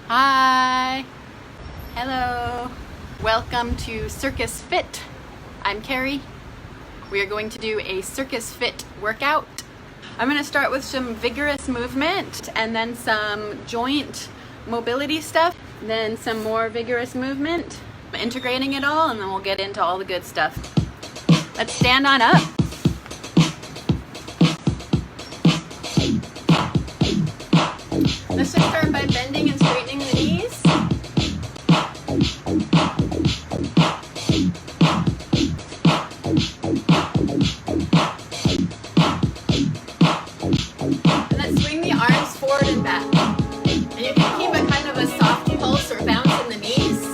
Hi! Hello! Welcome to Circus Fit. I'm Carrie. We are going to do a Circus Fit workout. I'm going to start with some vigorous movement and then some joint mobility stuff, then some more vigorous movement, integrating it all, and then we'll get into all the good stuff. Let's stand on up. Let's just start by bending and straightening the knees. And then swing the arms forward and back. And you can keep a kind of a soft pulse or bounce in the knees.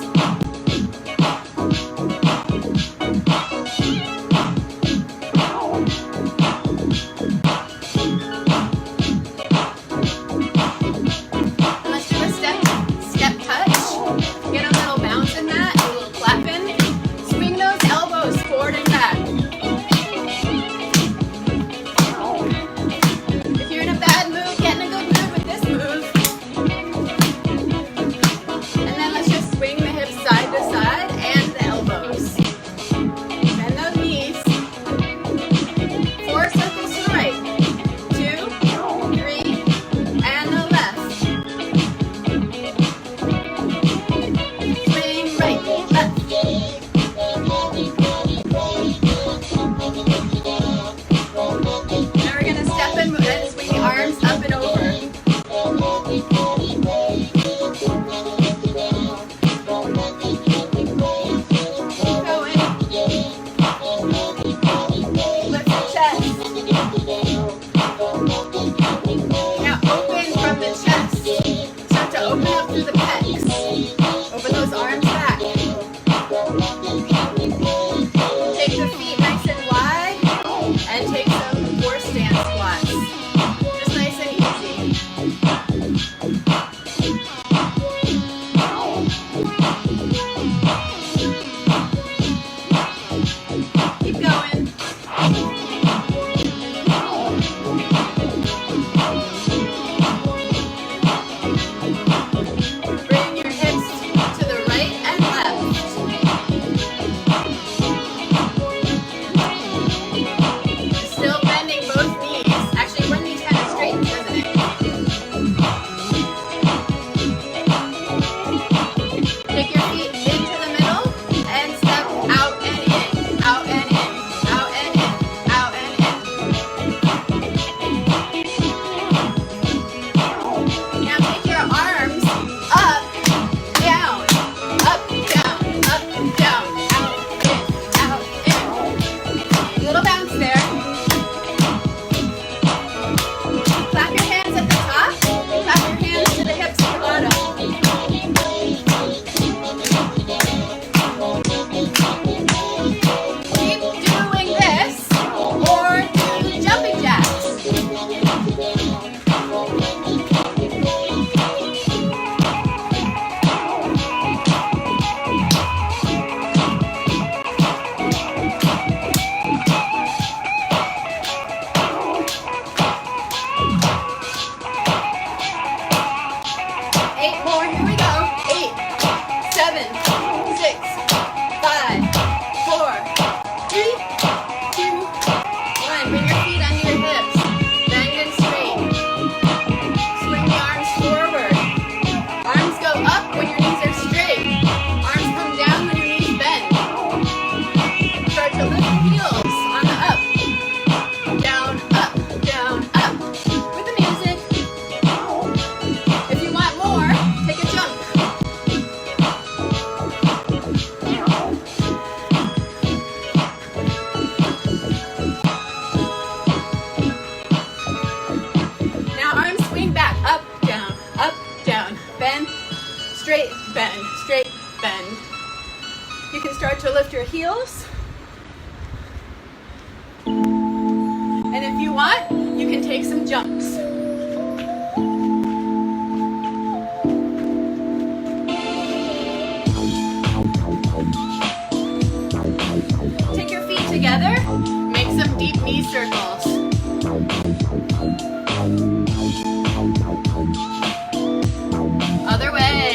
Bend. You can start to lift your heels. And if you want, you can take some jumps. Take your feet together, make some deep knee circles. Other way.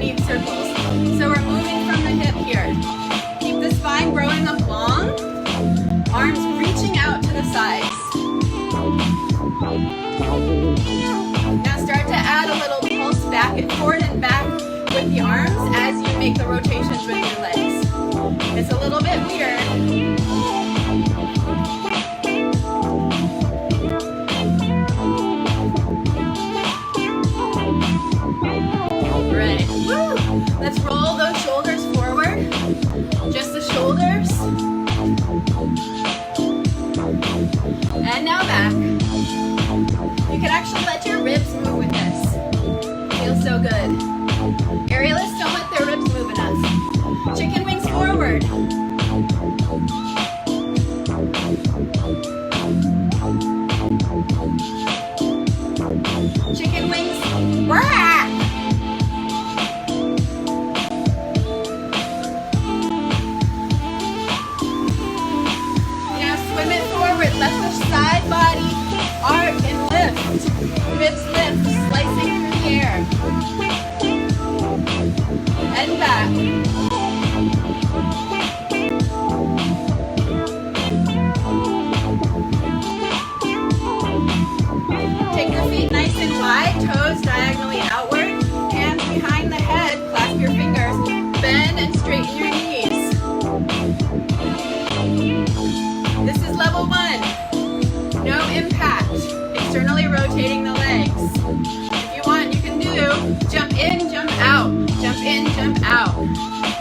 underneath circles. So we're moving from the hip here. Keep the spine growing up long, arms reaching out to the sides. Now start to add a little pulse back and forward and back with the arms as you make the rotations with your legs. It's a little bit weird. Right. Woo! Let's roll those shoulders forward. Just the shoulders. And now back. You can actually let your ribs move with this. Feels so good. Aerialists don't let their ribs move enough. Chicken wings forward. Chicken wings. Rah! Now swim it forward. Let the side body arc and lift. Ribs lift, slicing through the air. And back. Take your feet nice and wide, toes diagonally outward, hands behind the head, clasp your fingers, bend and straighten your knees. This is level 1. No impact. Externally rotating the legs. If you want, you can do jump in, jump out. Jump in, jump out.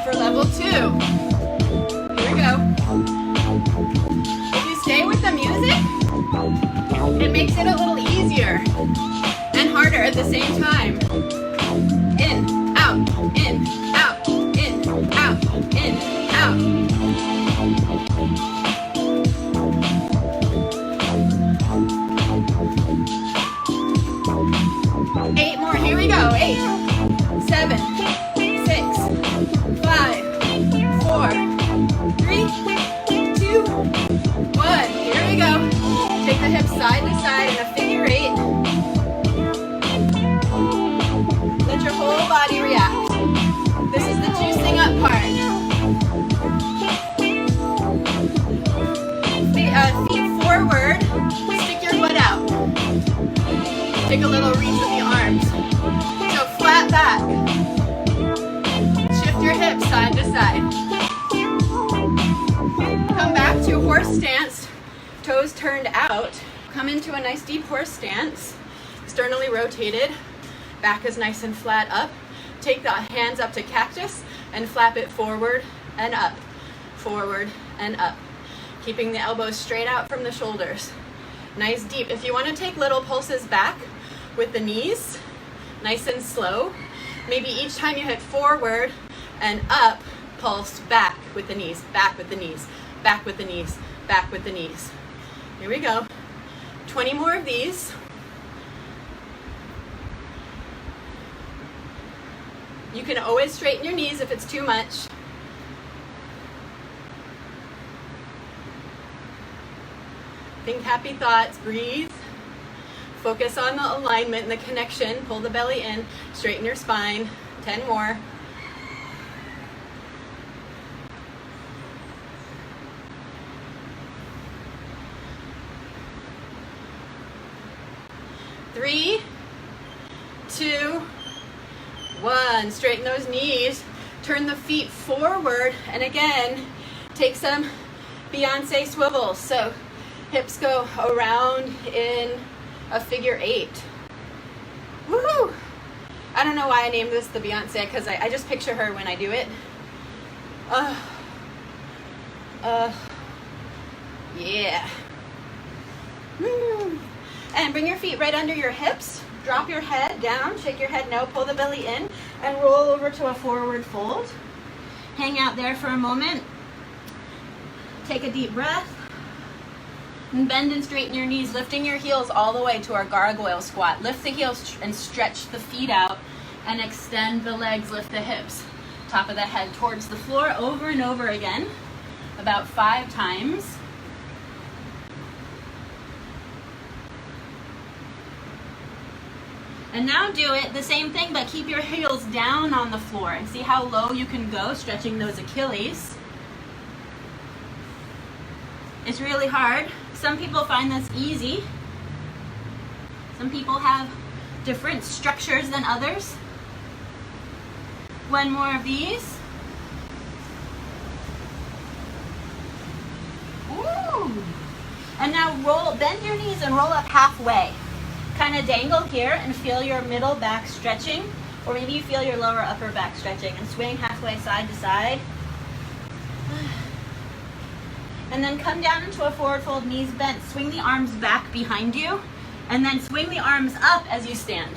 For level 2. Here we go. If you stay with the music, it makes it a little easier and harder at the same time. In, out, in, out, in, out, in, out. Eight more. Here we go. 8, 7, 6, 5, 4, 3, 2, 1. Here we go. Take the hips side to side in a figure 8. Let your whole body react. This is the juicing up part. Feet forward. Stick your butt out. Take a little reach with the arms. So flat back. Shift your hips side to side. Come back to horse stance. Toes turned out. Come into a nice deep horse stance. Externally rotated. Back is nice and flat up. Take the hands up to cactus and flap it forward and up. Forward and up. Keeping the elbows straight out from the shoulders. Nice deep. If you want to take little pulses back with the knees, nice and slow. Maybe each time you hit forward and up, pulse back with the knees, back with the knees, back with the knees, back with the knees. Here we go. 20 more of these. You can always straighten your knees if it's too much. Think happy thoughts, breathe. Focus on the alignment and the connection. Pull the belly in, straighten your spine. 10 more. Three, 2, 1. Straighten those knees. Turn the feet forward. And again, take some Beyonce swivels. So hips go around in a figure 8. Woohoo! I don't know why I named this the Beyonce, because I just picture her when I do it. Yeah. And bring your feet right under your hips. Drop your head down, shake your head no, pull the belly in, and roll over to a forward fold. Hang out there for a moment. Take a deep breath. And bend and straighten your knees, lifting your heels all the way to our gargoyle squat. Lift the heels and stretch the feet out and extend the legs, lift the hips. Top of the head towards the floor over and over again, about 5 times. And now do it the same thing, but keep your heels down on the floor. And see how low you can go, stretching those Achilles. It's really hard. Some people find this easy. Some people have different structures than others. One more of these. Ooh. And now bend your knees and roll up halfway. Kind of dangle here and feel your middle back stretching, or maybe you feel your lower upper back stretching, and swing halfway side to side. And then come down into a forward fold, knees bent. Swing the arms back behind you, and then swing the arms up as you stand.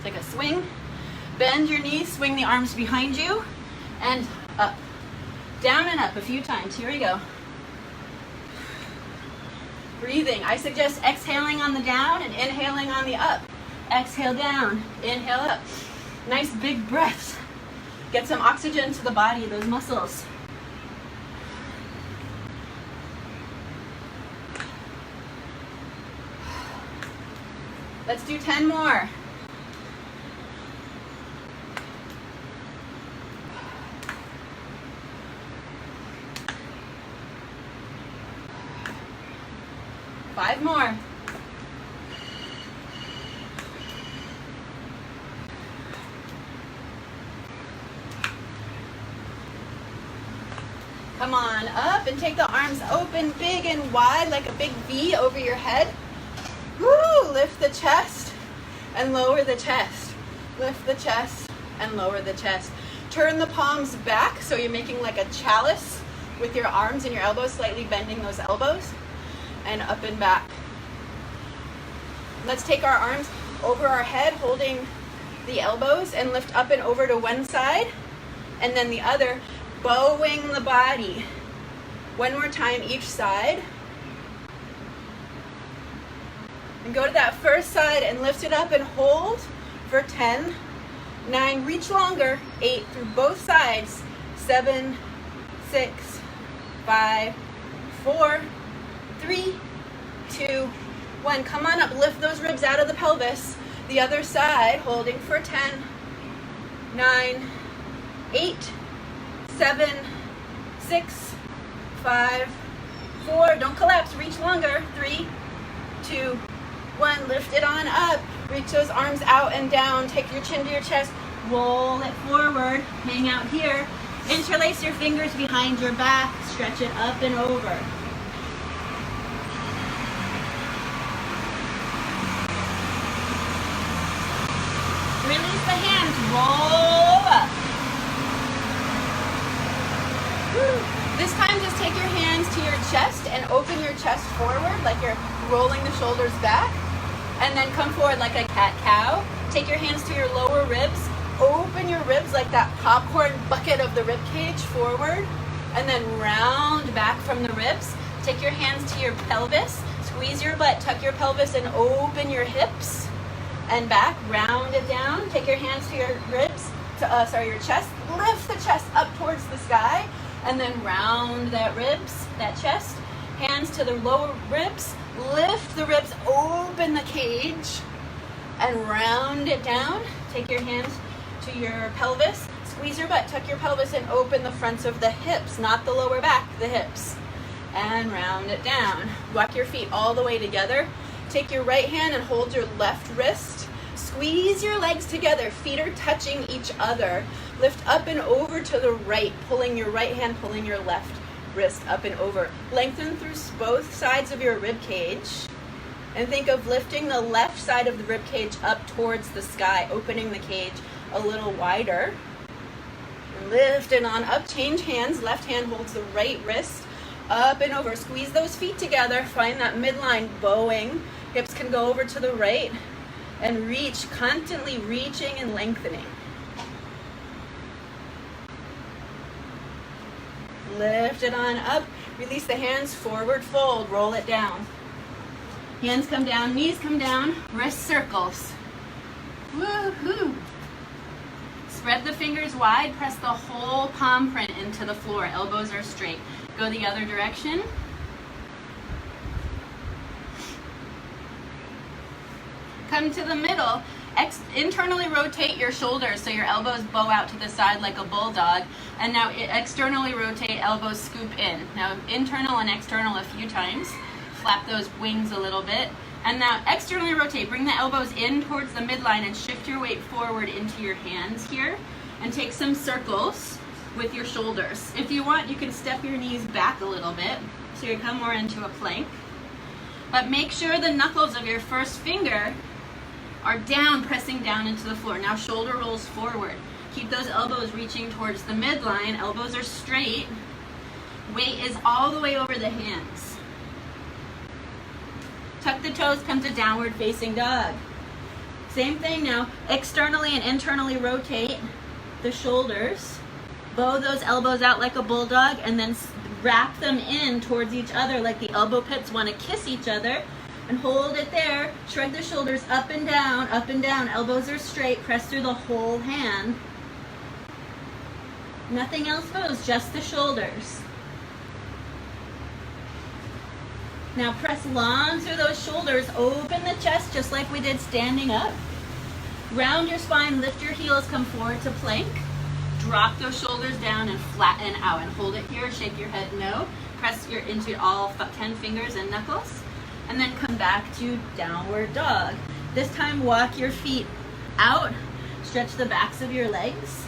Take a swing, bend your knees, swing the arms behind you, and up. Down and up a few times. Here we go. Breathing. I suggest exhaling on the down and inhaling on the up. Exhale down, inhale up. Nice big breaths. Get some oxygen to the body, those muscles. Let's do 10 more. Five more. Come on up and take the arms open big and wide like a big V over your head. Woo! Lift the chest and lower the chest. Lift the chest and lower the chest. Turn the palms back so you're making like a chalice with your arms and your elbows, slightly bending those elbows, and up and back. Let's take our arms over our head, holding the elbows, and lift up and over to one side and then the other, bowing the body. One more time each side. And go to that first side and lift it up and hold for 10, 9, reach longer, 8 through both sides, 7, 6, 5, 4, 3, 2, 1. Come on up, lift those ribs out of the pelvis. The other side, holding for 10, 9, 8, 7, 6, 5, 4. Don't collapse, reach longer. 3, 2, 1. Lift it on up. Reach those arms out and down. Take your chin to your chest. Roll it forward. Hang out here. Interlace your fingers behind your back. Stretch it up and over. Release the hands. Roll up. Woo. This time just take your hands to your chest and open your chest forward like you're rolling the shoulders back. And then come forward like a cat-cow. Take your hands to your lower ribs. Open your ribs like that popcorn bucket of the rib cage forward. And then round back from the ribs. Take your hands to your pelvis. Squeeze your butt. Tuck your pelvis and open your hips. And back. Round it down. Take your hands to your ribs. Your chest. Lift the chest up towards the sky. And then round that ribs, that chest. Hands to the lower ribs. Lift the ribs, open the cage, and round it down. Take your hands to your pelvis. Squeeze your butt, tuck your pelvis, and open the fronts of the hips, not the lower back, the hips. And round it down. Walk your feet all the way together. Take your right hand and hold your left wrist. Squeeze your legs together. Feet are touching each other. Lift up and over to the right, pulling your right hand, pulling your left wrist up and over. Lengthen through both sides of your rib cage. And think of lifting the left side of the rib cage up towards the sky, opening the cage a little wider. And lift it on up. Change hands. Left hand holds the right wrist up and over. Squeeze those feet together. Find that midline bowing. Hips can go over to the right. And reach, constantly reaching and lengthening. Lift it on up. Release the hands, forward fold. Roll it down. Hands come down, knees come down, wrist circles. Woohoo! Spread the fingers wide. Press the whole palm print into the floor. Elbows are straight. Go the other direction. Come to the middle internally rotate your shoulders so your elbows bow out to the side like a bulldog. And now externally rotate, elbows scoop in. Now internal and external a few times. Flap those wings a little bit. And now externally rotate, bring the elbows in towards the midline and shift your weight forward into your hands here. And take some circles with your shoulders. If you want, you can step your knees back a little bit so you come more into a plank. But make sure the knuckles of your first finger are down, pressing down into the floor. Now shoulder rolls forward. Keep those elbows reaching towards the midline. Elbows are straight. Weight is all the way over the hands. Tuck the toes, come to downward facing dog. Same thing now. Externally and internally rotate the shoulders. Bow those elbows out like a bulldog and then wrap them in towards each other like the elbow pits want to kiss each other. And hold it there. Shrug the shoulders up and down, up and down. Elbows are straight. Press through the whole hand. Nothing else moves, just the shoulders. Now press long through those shoulders. Open the chest just like we did standing up. Round your spine, lift your heels, come forward to plank. Drop those shoulders down and flatten out. And hold it here, shake your head no. Press into all 10 fingers and knuckles. And then come back to downward dog. This time walk your feet out. Stretch the backs of your legs.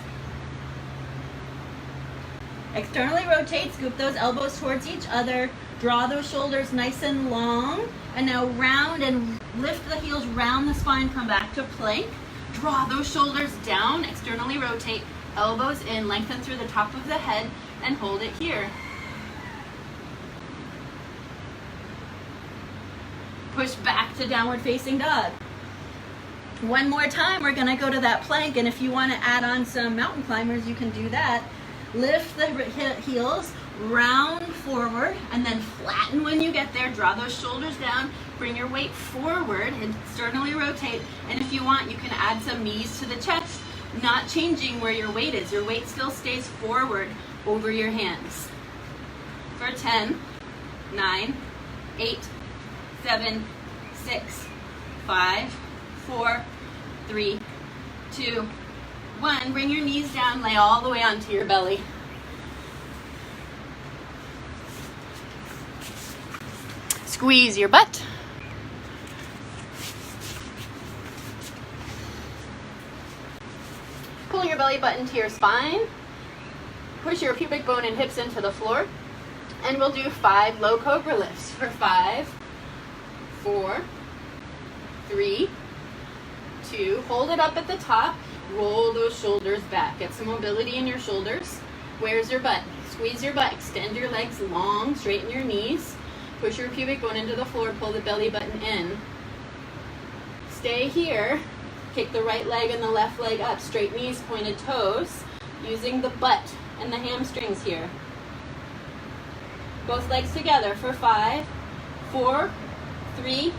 Externally rotate, scoop those elbows towards each other. Draw those shoulders nice and long. And now round and lift the heels, round the spine, come back to plank. Draw those shoulders down, externally rotate, elbows in, lengthen through the top of the head, and hold it here. Push back to downward facing dog. One more time, we're gonna go to that plank, and if you wanna add on some mountain climbers, you can do that. Lift the heels, round forward, and then flatten when you get there. Draw those shoulders down, bring your weight forward, and externally rotate. And if you want, you can add some knees to the chest, not changing where your weight is. Your weight still stays forward over your hands. For 10, 9, 8, 7, 6, 5, 4, 3, 2, 1. Bring your knees down, lay all the way onto your belly. Squeeze your butt. Pull your belly button to your spine. Push your pubic bone and hips into the floor. And we'll do 5 low cobra lifts for 5, 4, 3, 2. Hold it up at the top. Roll those shoulders back. Get some mobility in your shoulders. Where's your butt? Squeeze your butt. Extend your legs long. Straighten your knees. Push your pubic bone into the floor. Pull the belly button in. Stay here. Kick the right leg and the left leg up. Straight knees, pointed toes. Using the butt and the hamstrings here. Both legs together for 5, 4, 3,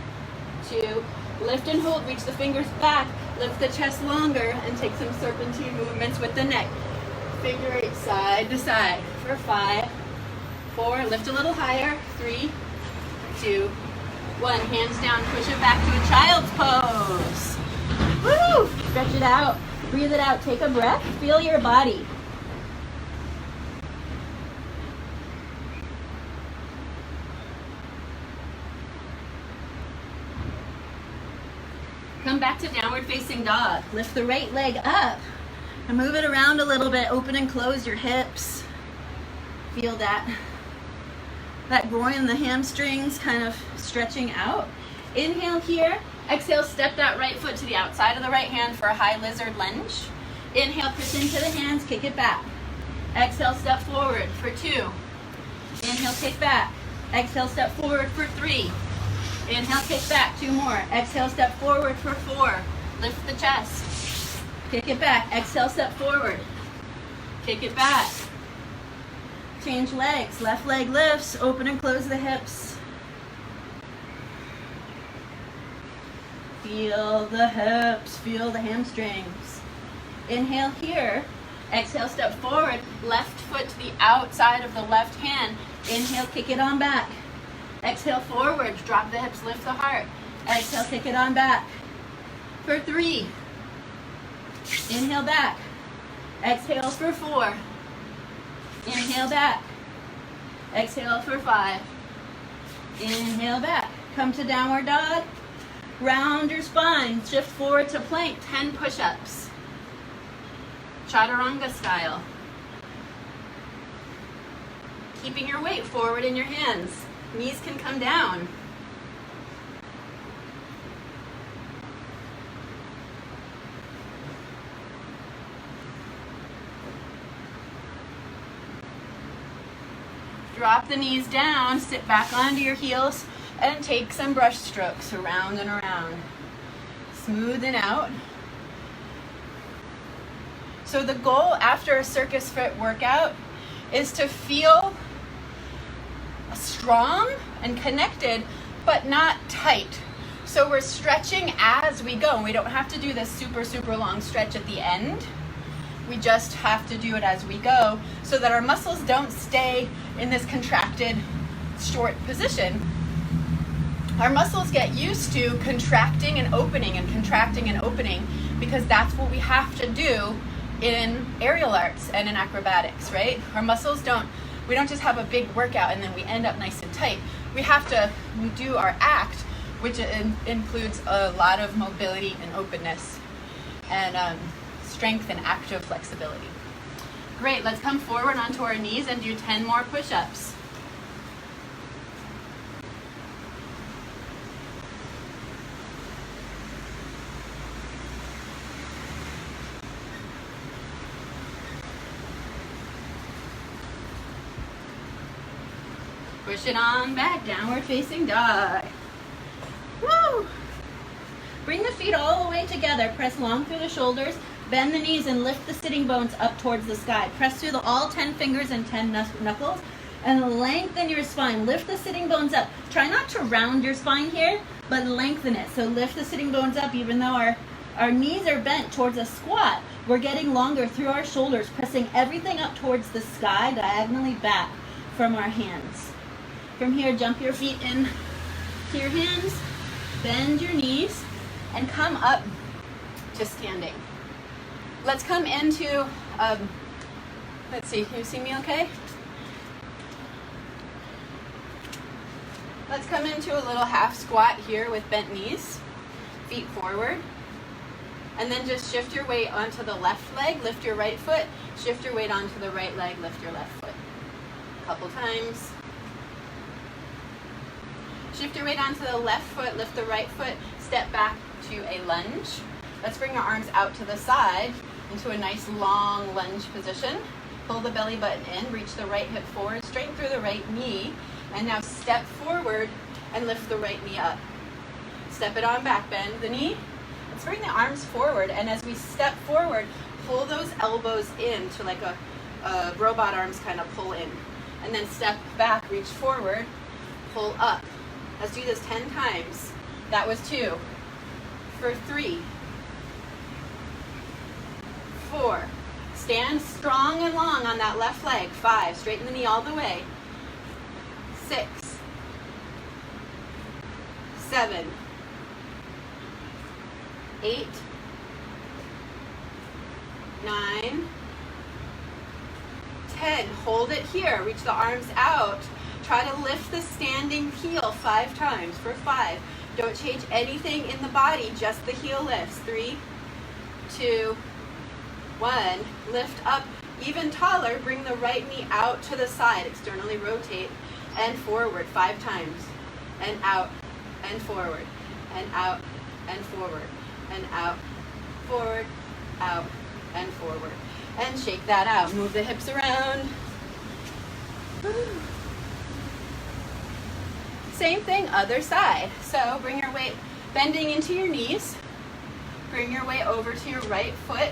2. Lift and hold. Reach the fingers back. Lift the chest longer and take some serpentine movements with the neck. Figure 8 side to side for 5, 4. Lift a little higher. 3, 2, 1. Hands down. Push it back to a child's pose. Woo! Stretch it out. Breathe it out. Take a breath. Feel your body. Come back to downward facing dog. Lift the right leg up and move it around a little bit. Open and close your hips. Feel that groin and the hamstrings kind of stretching out. Inhale here. Exhale, step that right foot to the outside of the right hand for a high lizard lunge. Inhale, push into the hands, kick it back. Exhale, step forward for 2. Inhale, kick back. Exhale, step forward for 3. Inhale, kick back. 2 more. Exhale, step forward for 4. Lift the chest. Kick it back. Exhale, step forward. Kick it back. Change legs. Left leg lifts. Open and close the hips. Feel the hips. Feel the hamstrings. Inhale here. Exhale, step forward. Left foot to the outside of the left hand. Inhale, kick it on back. Exhale, forward. Drop the hips, lift the heart. Exhale, kick it on back. For 3. Inhale back. Exhale for 4. Inhale back. Exhale for 5. Inhale back. Come to downward dog. Round your spine. Shift forward to plank. 10 push-ups. Chaturanga style. Keeping your weight forward in your hands. Knees can come down. Drop the knees down, sit back onto your heels, and take some brush strokes around and around. Smoothen out. So the goal after a Circus Fit workout is to feel strong and connected, but not tight. So we're stretching as we go. We don't have to do this super, super long stretch at the end. We just have to do it as we go so that our muscles don't stay in this contracted, short position. Our muscles get used to contracting and opening and contracting and opening because that's what we have to do in aerial arts and in acrobatics, right? Our muscles we don't just have a big workout and then we end up nice and tight. We have to do our act, which includes a lot of mobility and openness and strength and active flexibility. Great, let's come forward onto our knees and do 10 more push-ups. Push it on back, downward facing dog. Woo! Bring the feet all the way together, press long through the shoulders, bend the knees and lift the sitting bones up towards the sky. Press through all 10 fingers and 10 knuckles and lengthen your spine. Lift the sitting bones up. Try not to round your spine here, but lengthen it. So lift the sitting bones up even though our knees are bent towards a squat. We're getting longer through our shoulders, pressing everything up towards the sky, diagonally back from our hands. From here, jump your feet in to your hands, bend your knees, and come up to standing. Let's come into, let's see, can you see me okay? Let's come into a little half squat here with bent knees, feet forward. And then just shift your weight onto the left leg, lift your right foot, shift your weight onto the right leg, lift your left foot. A couple times. Shift your weight onto the left foot, lift the right foot, step back to a lunge. Let's bring our arms out to the side into a nice long lunge position. Pull the belly button in, reach the right hip forward, straighten through the right knee, and now step forward and lift the right knee up. Step it on back, bend the knee. Let's bring the arms forward, and as we step forward, pull those elbows in to like a robot arms kind of pull in. And then step back, reach forward, pull up. Let's do this 10 times. That was 2. For 3. 4. Stand strong and long on that left leg. 5. Straighten the knee all the way. 6. 7. 8. 9. 10. Hold it here. Reach the arms out. Try to lift the standing heel 5 times for 5. Don't change anything in the body, just the heel lifts. 3, 2, 1. Lift up even taller. Bring the right knee out to the side. Externally rotate and forward 5 times. And out and forward and out and forward and out, forward, out, and forward. And shake that out. Move the hips around. Same thing, other side. So bring your weight bending into your knees. Bring your weight over to your right foot.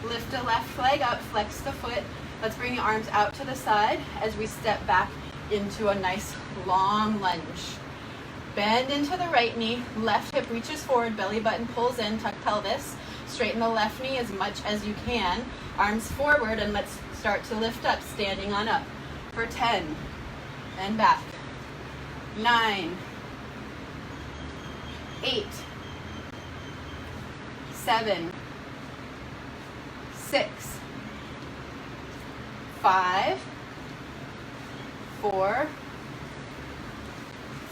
Lift the left leg up, flex the foot. Let's bring the arms out to the side as we step back into a nice long lunge. Bend into the right knee, left hip reaches forward, belly button pulls in, tuck pelvis. Straighten the left knee as much as you can. Arms forward, and let's start to lift up, standing on up. For 10, and back. 9, 8, 7, 6, 5, 4,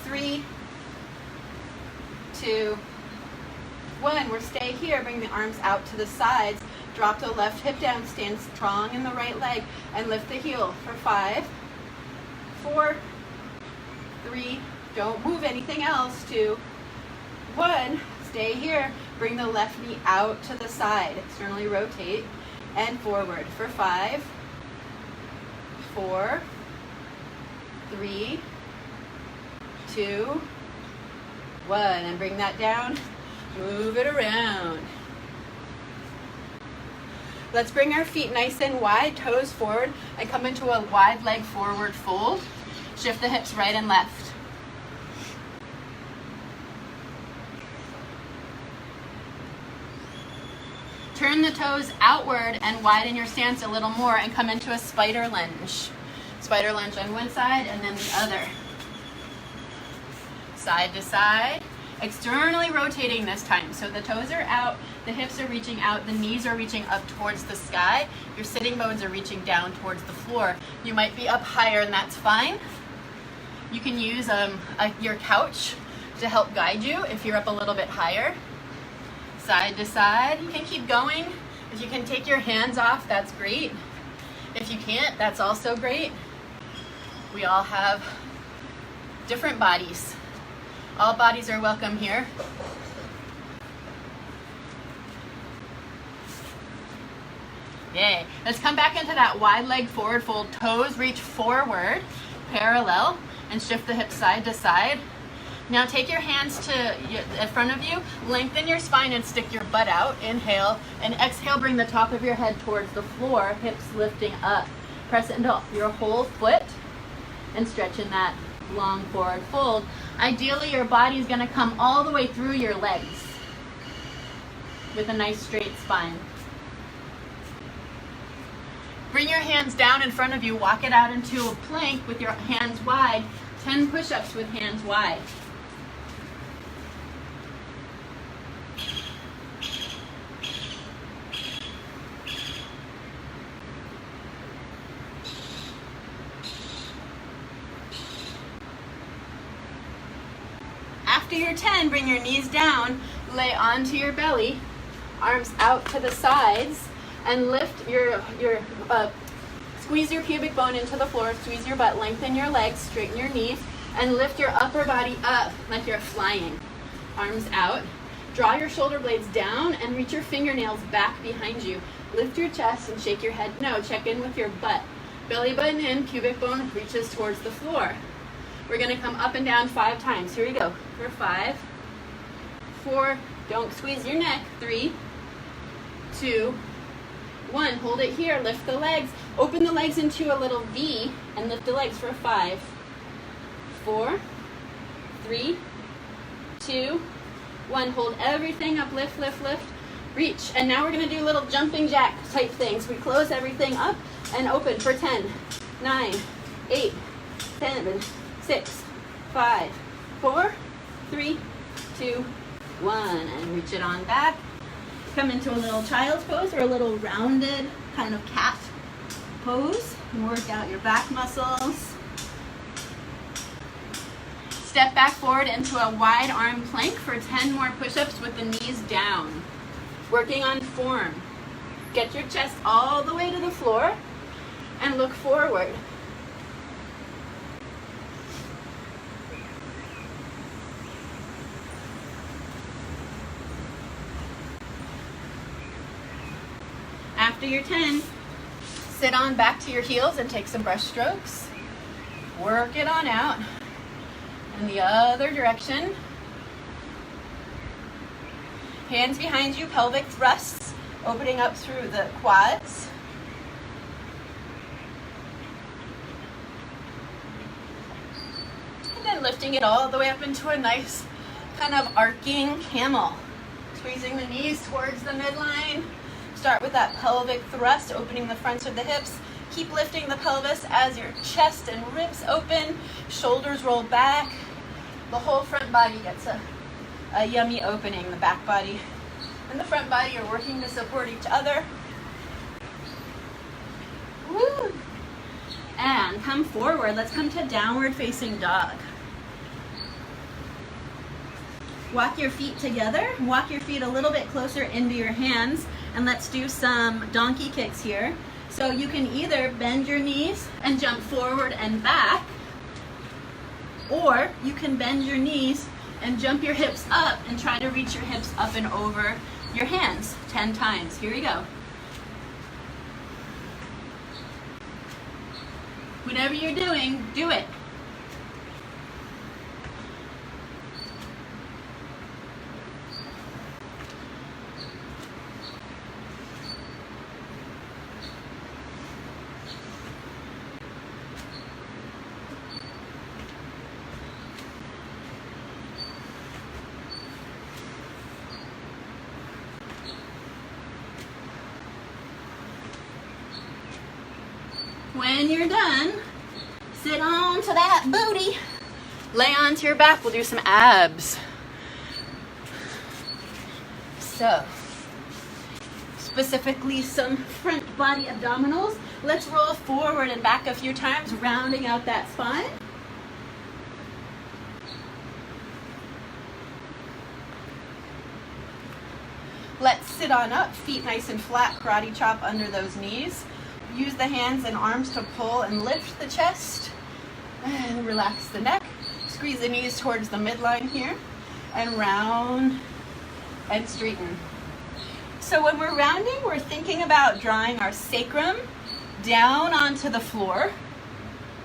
3, 2, 1. We'll stay here. Bring the arms out to the sides. Drop the left hip down. Stand strong in the right leg and lift the heel for 5, 4, 3. Don't move anything else. 2, 1. Stay here. Bring the left knee out to the side. Externally rotate and forward for 5, 4, 3, 2, 1. And bring that down. Move it around. Let's bring our feet nice and wide, toes forward, and come into a wide leg forward fold. Shift the hips right and left. Turn the toes outward and widen your stance a little more and come into a spider lunge. Spider lunge on one side and then the other. Side to side. Externally rotating this time. So the toes are out, the hips are reaching out, the knees are reaching up towards the sky. Your sitting bones are reaching down towards the floor. You might be up higher and that's fine. You can use your couch to help guide you if you're up a little bit higher. Side to side. You can keep going. If you can take your hands off, that's great. If you can't, that's also great. We all have different bodies. All bodies are welcome here. Yay. Let's come back into that wide leg forward fold. Toes reach forward, parallel, and shift the hips side to side. Now take your hands in front of you, lengthen your spine and stick your butt out. Inhale, and exhale, bring the top of your head towards the floor, hips lifting up. Press it into your whole foot and stretch in that long forward fold. Ideally, your body is going to come all the way through your legs with a nice straight spine. Bring your hands down in front of you, walk it out into a plank with your hands wide. 10 push-ups with hands wide. After your 10, bring your knees down, lay onto your belly, arms out to the sides, and lift squeeze your pubic bone into the floor, squeeze your butt, lengthen your legs, straighten your knees, and lift your upper body up like you're flying. Arms out. Draw your shoulder blades down and reach your fingernails back behind you. Lift your chest and shake your head no. Check in with your butt. Belly button in, pubic bone reaches towards the floor. We're going to come up and down 5 times. Here we go. For 5, 4, don't squeeze your neck. 3, 2, 1. Hold it here. Lift the legs. Open the legs into a little V and lift the legs for 5, 4, 3, 2, 1. Hold everything up. Lift, lift, lift. Reach. And now we're going to do little jumping jack type things. We close everything up and open for 10, 9, 8, 7, 6, 5, 4, 3, 2, 1. And reach it on back. Come into a little child's pose or a little rounded kind of cat pose. And work out your back muscles. Step back forward into a wide arm plank for 10 more push-ups with the knees down. Working on form. Get your chest all the way to the floor and look forward. After your 10, sit on back to your heels and take some brush strokes. Work it on out. In the other direction. Hands behind you, pelvic thrusts, opening up through the quads. And then lifting it all the way up into a nice kind of arcing camel. Squeezing the knees towards the midline. Start with that pelvic thrust, opening the fronts of the hips. Keep lifting the pelvis as your chest and ribs open, shoulders roll back. The whole front body gets a yummy opening. The back body and the front body are working to support each other. Woo! And come forward. Let's come to downward facing dog. Walk your feet together. Walk your feet a little bit closer into your hands, and let's do some donkey kicks here. So you can either bend your knees and jump forward and back, or you can bend your knees and jump your hips up and try to reach your hips up and over your hands 10 times. Here we go. Whatever you're doing, do it. When you're done, sit on to that booty. Lay onto your back. We'll do some abs. So, specifically some front body abdominals. Let's roll forward and back a few times, rounding out that spine. Let's sit on up, feet nice and flat, karate chop under those knees. Use the hands and arms to pull and lift the chest. And relax the neck. Squeeze the knees towards the midline here. And round and straighten. So when we're rounding, we're thinking about drawing our sacrum down onto the floor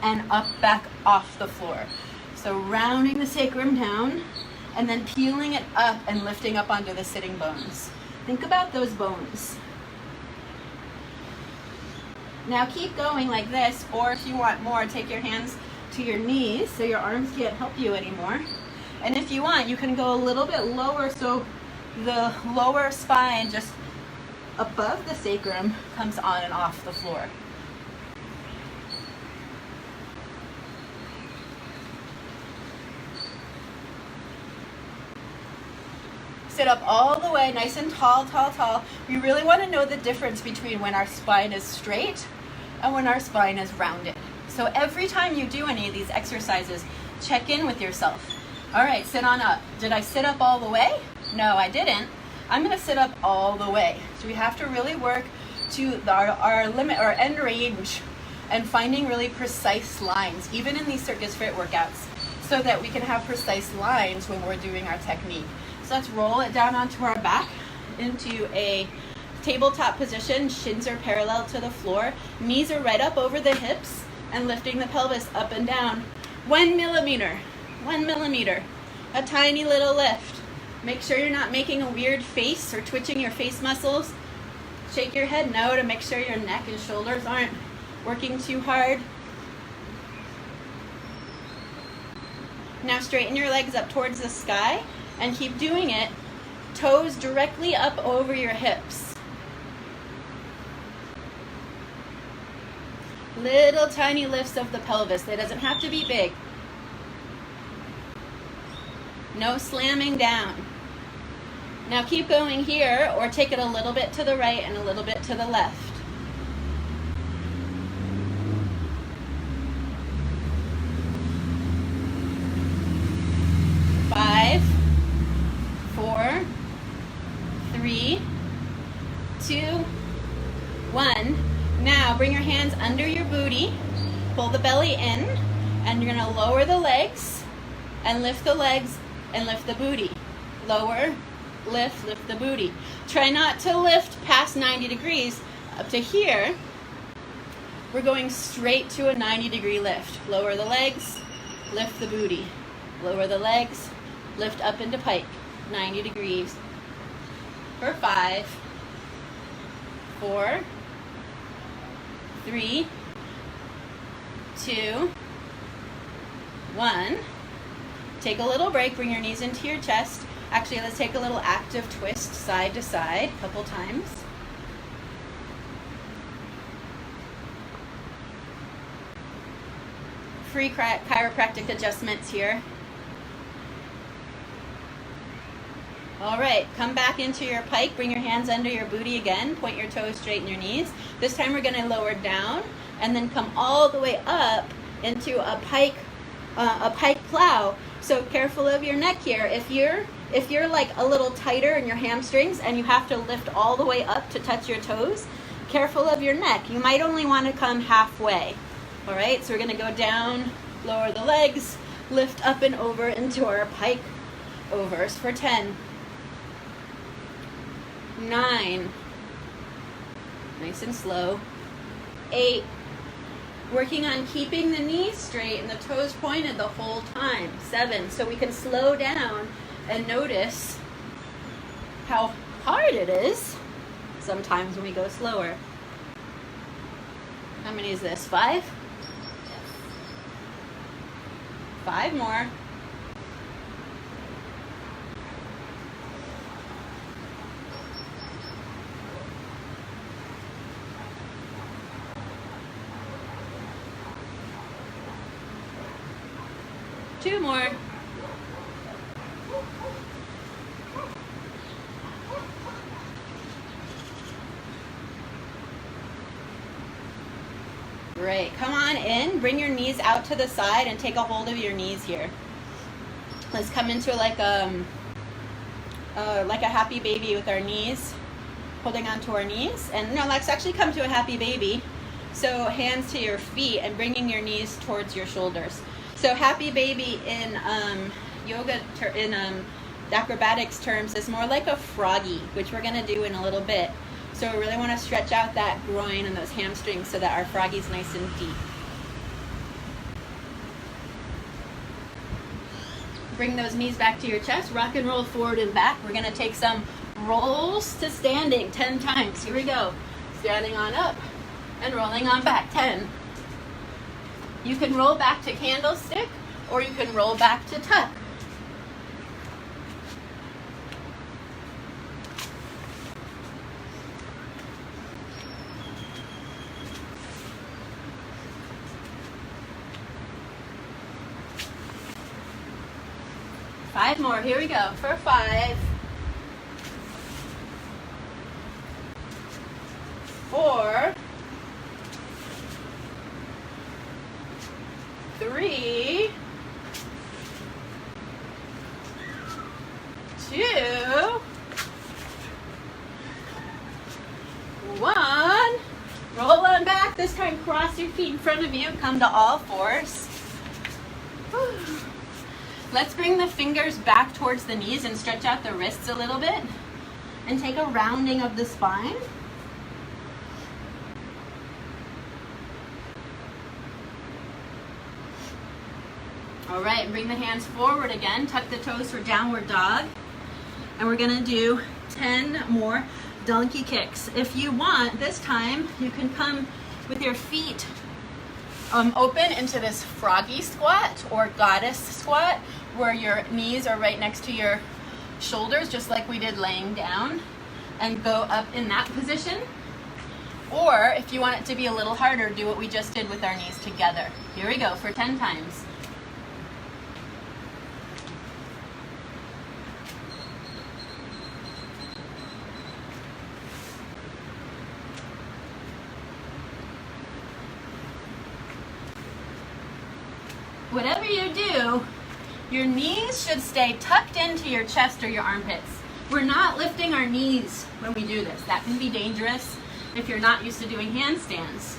and up back off the floor. So rounding the sacrum down and then peeling it up and lifting up onto the sitting bones. Think about those bones. Now keep going like this, or if you want more, take your hands to your knees so your arms can't help you anymore. And if you want, you can go a little bit lower so the lower spine just above the sacrum comes on and off the floor. Sit up all the way, nice and tall, tall, tall. We really want to know the difference between when our spine is straight and when our spine is rounded. So every time you do any of these exercises, check in with yourself. All right, sit on up. Did I sit up all the way? No, I didn't. I'm going to sit up all the way. So we have to really work to our limit, our end range, and finding really precise lines, even in these Circus Fit workouts, so that we can have precise lines when we're doing our technique. So let's roll it down onto our back into a tabletop position. Shins are parallel to the floor. Knees are right up over the hips and lifting the pelvis up and down. 1 millimeter, 1 millimeter, a tiny little lift. Make sure you're not making a weird face or twitching your face muscles. Shake your head no to make sure your neck and shoulders aren't working too hard. Now straighten your legs up towards the sky and keep doing it. Toes directly up over your hips. Little tiny lifts of the pelvis. It doesn't have to be big. No slamming down. Now keep going here, or take it a little bit to the right and a little bit to the left. 5, 4, 3, 2, 1. Now bring your hands under your booty, pull the belly in, and you're going to lower the legs and lift the legs and lift the booty. Lower, lift, lift the booty. Try not to lift past 90 degrees. Up to here, we're going straight to a 90-degree lift. Lower the legs, lift the booty. Lower the legs, lift up into pike, 90 degrees. For 5, 4, 3, 2, 1. Take a little break, bring your knees into your chest. Actually, let's take a little active twist side to side a couple times. Free chiropractic adjustments here. All right, come back into your pike. Bring your hands under your booty again. Point your toes, straighten your knees. This time we're going to lower down and then come all the way up into a pike plow. So careful of your neck here. If you're like a little tighter in your hamstrings and you have to lift all the way up to touch your toes, careful of your neck. You might only want to come halfway. All right, so we're going to go down, lower the legs, lift up and over into our pike overs for 10. 9, nice and slow. 8, working on keeping the knees straight and the toes pointed the whole time. 7, so we can slow down and notice how hard it is sometimes when we go slower. How many is this? 5? 5 more. Two more. Great. Come on in. Bring your knees out to the side and take a hold of your knees here. Let's come into like a happy baby with our knees, holding onto our knees. And no, let's actually come to a happy baby. So hands to your feet and bringing your knees towards your shoulders. So happy baby in yoga, in acrobatics terms, is more like a froggy, which we're going to do in a little bit. So we really want to stretch out that groin and those hamstrings so that our froggy's nice and deep. Bring those knees back to your chest. Rock and roll forward and back. We're going to take some rolls to standing 10 times. Here we go. Standing on up and rolling on back. 10. You can roll back to candlestick or you can roll back to tuck. Five more. Here we go. For 5. 4. 3. 2. 1. Roll on back. This time cross your feet in front of you. Come to all fours. Let's bring the fingers back towards the knees and stretch out the wrists a little bit. And take a rounding of the spine. All right, bring the hands forward again. Tuck the toes for downward dog. And we're gonna do 10 more donkey kicks. If you want, this time, you can come with your feet open into this froggy squat or goddess squat, where your knees are right next to your shoulders, just like we did laying down, and go up in that position. Or if you want it to be a little harder, do what we just did with our knees together. Here we go for 10 times. Whatever you do, your knees should stay tucked into your chest or your armpits. We're not lifting our knees when we do this. That can be dangerous if you're not used to doing handstands.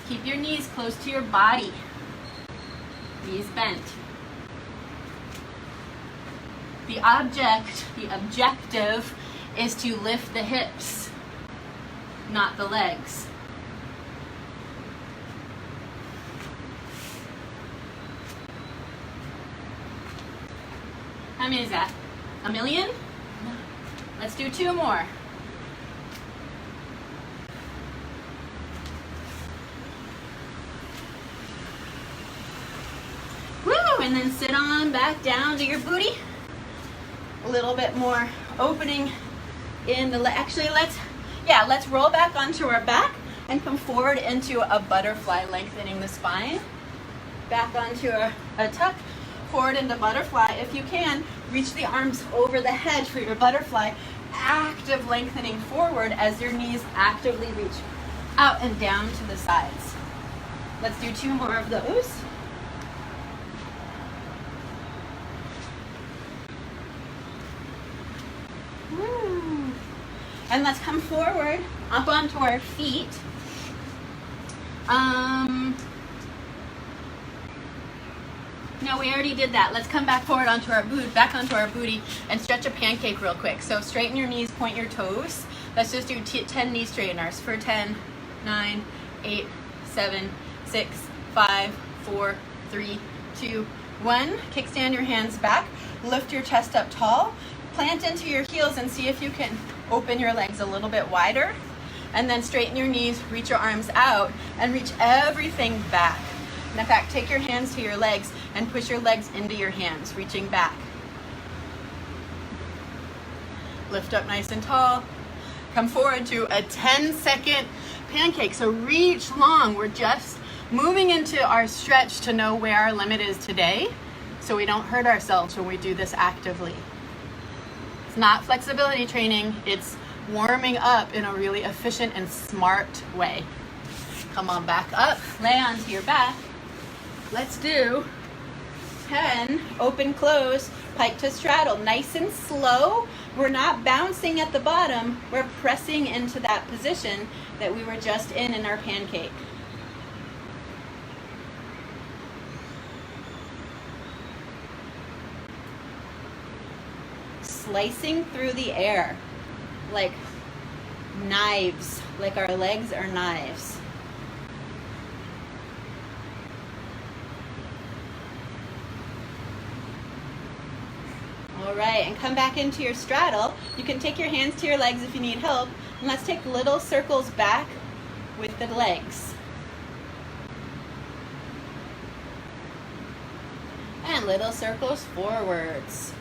Keep your knees close to your body. Knees bent. The objective is to lift the hips, not the legs. How many is that? A million? Let's do 2 more. Woo! And then sit on back down to your booty. A little bit more opening in the leg. Actually, let's roll back onto our back and come forward into a butterfly, lengthening the spine. Back onto a tuck. forward into butterfly. If you can, reach the arms over the head for your butterfly. Active lengthening forward as your knees actively reach out and down to the sides. Let's do 2 more of those. Woo. And let's come forward, up onto our feet. No, we already did that. Let's come back forward onto our booty and stretch a pancake real quick. So straighten your knees, point your toes. Let's just do 10 knee straighteners for 10, 9, 8, 7, 6, 5, 4, 3, 2, 1. Kickstand your hands back. Lift your chest up tall. Plant into your heels and see if you can open your legs a little bit wider. And then straighten your knees, reach your arms out, and reach everything back. And in fact, take your hands to your legs and push your legs into your hands, reaching back. Lift up nice and tall. Come forward to a 10-second pancake. So reach long. We're just moving into our stretch to know where our limit is today, so we don't hurt ourselves when we do this actively. It's not flexibility training, it's warming up in a really efficient and smart way. Come on back up, lay onto your back. Let's do 10 open close pike to straddle. Nice and slow. We're not bouncing at the bottom, we're pressing into that position that we were just in our pancake. Slicing through the air like knives, like our legs are knives. All right, and come back into your straddle. You can take your hands to your legs if you need help, and let's take little circles back with the legs. And little circles forwards.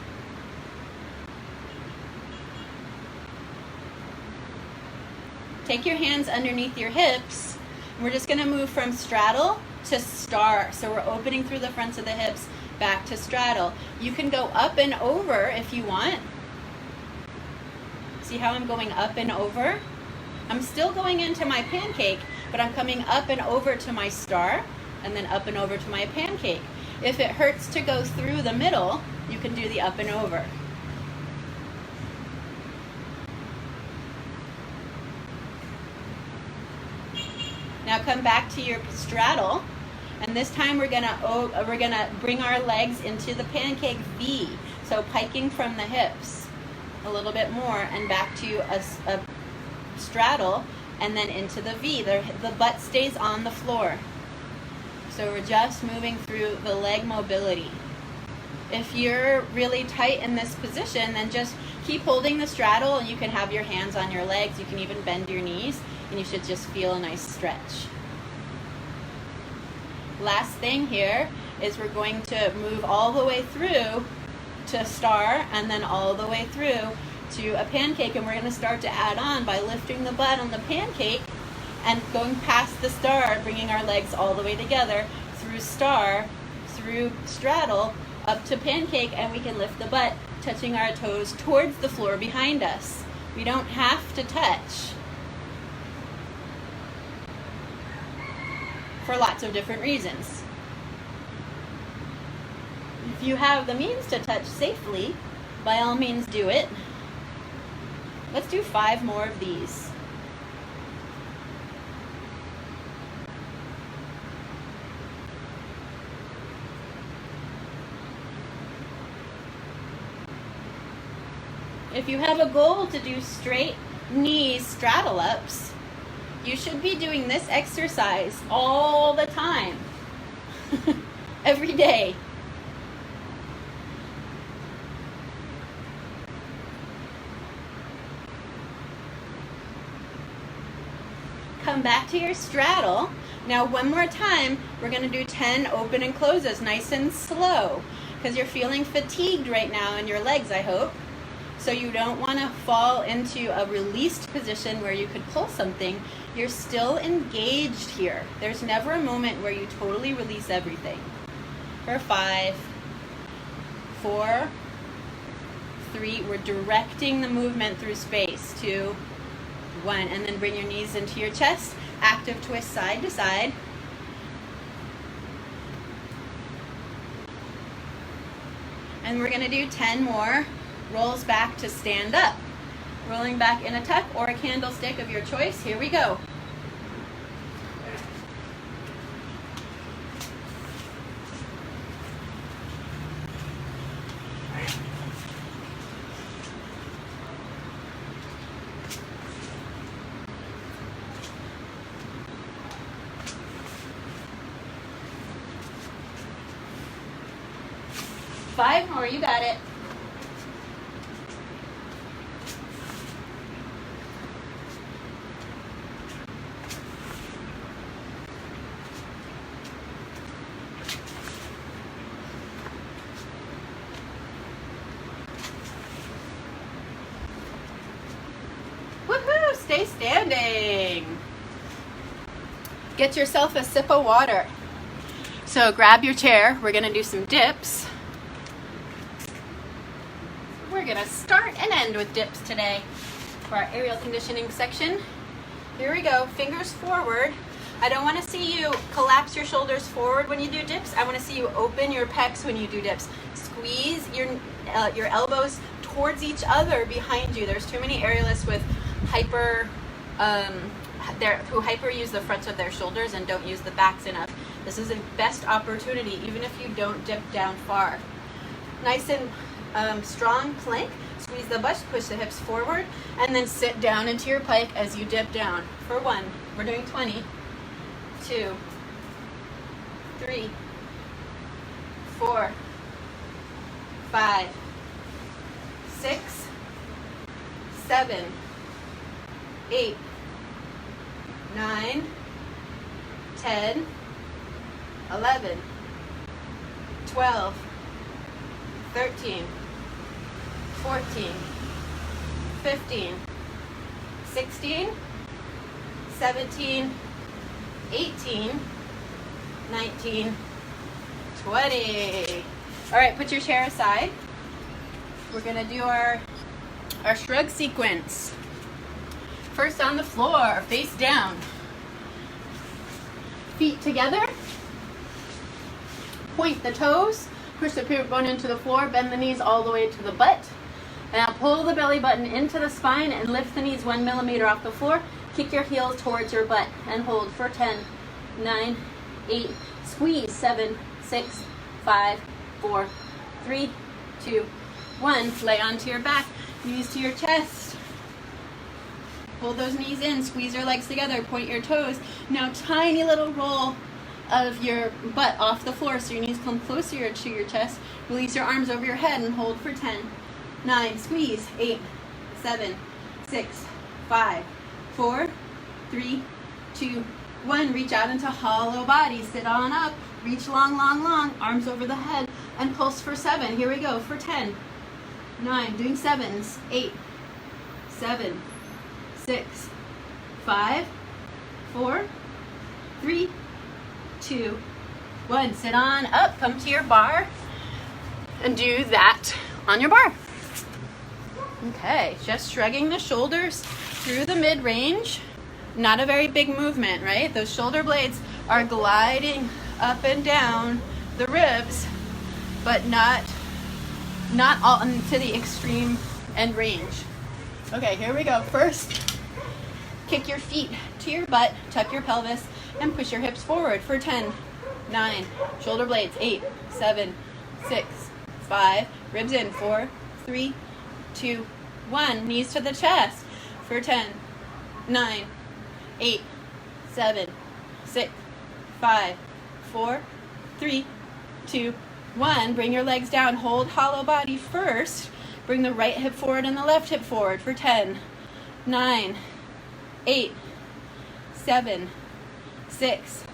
Take your hands underneath your hips. We're just going to move from straddle to star. So we're opening through the fronts of the hips back to straddle. You can go up and over if you want. See how I'm going up and over? I'm still going into my pancake, but I'm coming up and over to my star and then up and over to my pancake. If it hurts to go through the middle, you can do the up and over. Now come back to your straddle, and this time we're gonna bring our legs into the pancake V. So piking from the hips a little bit more and back to a straddle, and then into the V. The butt stays on the floor. So we're just moving through the leg mobility. If you're really tight in this position, then just keep holding the straddle, and you can have your hands on your legs. You can even bend your knees, and you should just feel a nice stretch. Last thing here is we're going to move all the way through to star and then all the way through to a pancake, and we're going to start to add on by lifting the butt on the pancake and going past the star, bringing our legs all the way together through star, through straddle, up to pancake, and we can lift the butt, touching our toes towards the floor behind us. We don't have to touch for lots of different reasons. If you have the means to touch safely, by all means do it. Let's do 5 more of these. If you have a goal to do straight knee straddle ups, you should be doing this exercise all the time, every day. Come back to your straddle. Now one more time, we're going to do 10 open and closes, nice and slow, because you're feeling fatigued right now in your legs, I hope. So you don't want to fall into a released position where you could pull something. You're still engaged here. There's never a moment where you totally release everything. For 5, 4, 3. We're directing the movement through space. 2, 1. And then bring your knees into your chest. Active twist side to side. And we're going to do 10 more rolls back to stand up. Rolling back in a tuck or a candlestick of your choice. Here we go. Five more, you got it. Woohoo! Stay standing. Get yourself a sip of water. So grab your chair. We're going to do some dips. We're going to start and end with dips today for our aerial conditioning section. Here we go. Fingers forward. I don't want to see you collapse your shoulders forward when you do dips. I want to see you open your pecs when you do dips. Squeeze your elbows towards each other behind you. There's too many aerialists with who hyper use the fronts of their shoulders and don't use the backs enough. This is the best opportunity, even if you don't dip down far. Nice and strong plank. Squeeze the butt, push the hips forward, and then sit down into your pike as you dip down. For 1, we're doing 20, 2, 3, 4, 5, 6, 7, 8, 9, 10, 11, 12, 13, 14, 15, 16, 17, 18, 19, 20. All right, put your chair aside. We're gonna do our shrug sequence. First on the floor, face down. Feet together. Point the toes. Push the pivot bone into the floor. Bend the knees all the way to the butt. Now pull the belly button into the spine and lift the knees 1 millimeter off the floor. Kick your heels towards your butt and hold for 10, 9, 8, squeeze, 7, 6, 5, 4, 3, 2, 1. Lay onto your back, knees to your chest. Pull those knees in, squeeze your legs together, point your toes. Now tiny little roll of your butt off the floor so your knees come closer to your chest. Release your arms over your head and hold for 10, 9, squeeze, 8, 7, 6, 5, 4, 3, 2, 1. Reach out into hollow body. Sit on up. Reach long, long, long. Arms over the head and pulse for 7. Here we go for 10, 9, doing 7s, 8, 7, 6, 5, 4, 3, 2, 1. Sit on up. Come to your bar and do that on your bar. Okay, just shrugging the shoulders through the mid-range. Not a very big movement, right? Those shoulder blades are gliding up and down the ribs, but not all to the extreme end range. Okay, here we go. First, kick your feet to your butt, tuck your pelvis, and push your hips forward for 10, 9, shoulder blades, 8, 7, 6, 5, ribs in, 4, 3, 2, 1, knees to the chest for 10, 9, 8, 7, 6, 5, 4, 3, 2, 1. Bring your legs down. Hold hollow body first. Bring the right hip forward and the left hip forward for 10, 9, 8, 7, 6,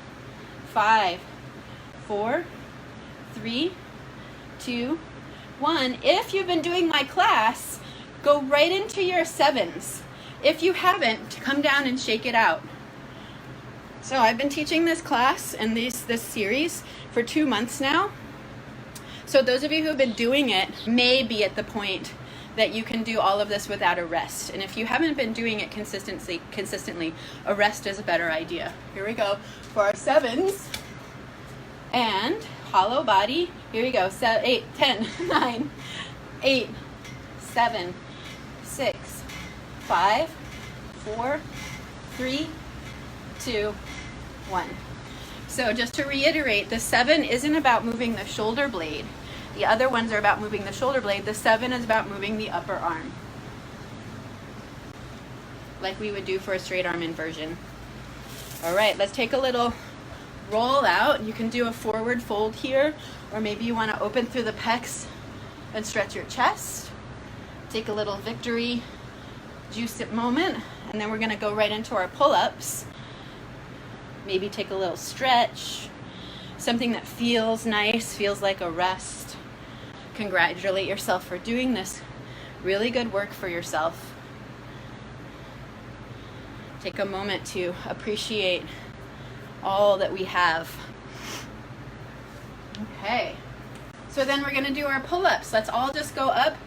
5, 4, 3, 2, 1. If you've been doing my class, go right into your 7s. If you haven't, come down and shake it out. So I've been teaching this class and this series for 2 months now. So those of you who have been doing it may be at the point that you can do all of this without a rest. And if you haven't been doing it consistently, a rest is a better idea. Here we go for our 7s. And hollow body. Here we go. 7, 8, 10, 9, 8, 7, 6, 5, 4, 3, 2, 1. So just to reiterate, the 7 isn't about moving the shoulder blade. The other ones are about moving the shoulder blade. The 7 is about moving the upper arm, like we would do for a straight arm inversion. All right, let's take a little roll out. You can do a forward fold here, or maybe you want to open through the pecs and stretch your chest. Take a little victory juice it moment, and then we're going to go right into our pull-ups. Maybe take a little stretch, something that feels nice, feels like a rest. Congratulate yourself for doing this really good work for yourself. Take a moment to appreciate all that we have. Okay, so then we're going to do our pull-ups. Let's all just go up